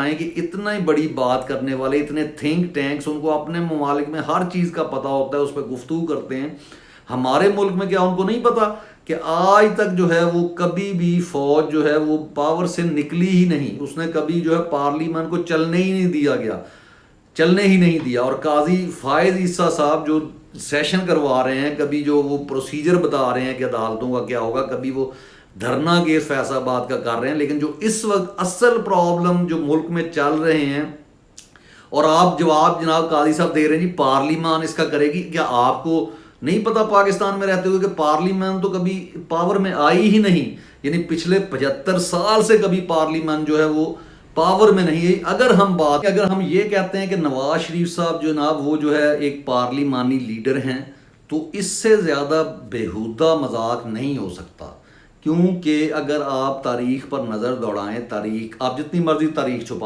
بتائیں کہ اتنا ہی بڑی بات کرنے والے اتنے تھنک ٹینکس، ان کو اپنے ممالک میں ہر چیز کا پتہ ہوتا ہے، اس پہ گفتگو کرتے ہیں. ہمارے ملک میں کیا ان کو نہیں پتا کہ آج تک جو ہے وہ کبھی بھی فوج جو ہے وہ پاور سے نکلی ہی نہیں، اس نے کبھی جو ہے پارلیمان کو چلنے ہی نہیں دیا گیا، چلنے ہی نہیں دیا. اور قاضی فائز عیسیٰ صاحب جو سیشن کروا رہے ہیں، کبھی جو وہ پروسیجر بتا رہے ہیں کہ عدالتوں کا کیا ہوگا، کبھی وہ دھرنا کیس فیصل آباد کا کر رہے ہیں، لیکن جو اس وقت اصل پرابلم جو ملک میں چل رہے ہیں، اور آپ جواب جناب قاضی صاحب دے رہے ہیں جی پارلیمان اس کا کرے گی. کیا آپ کو نہیں پتا پاکستان میں رہتے ہوئے کہ پارلیمان تو کبھی پاور میں آئی ہی نہیں؟ یعنی پچھلے 75 سال سے کبھی پارلیمان جو ہے وہ پاور میں نہیں ہے. اگر ہم یہ کہتے ہیں کہ نواز شریف صاحب جناب وہ جو ہے ایک پارلیمانی لیڈر ہیں، تو اس سے زیادہ بیہودہ مذاق نہیں ہو سکتا. کیونکہ اگر آپ تاریخ پر نظر دوڑائیں، تاریخ آپ جتنی مرضی تاریخ چھپا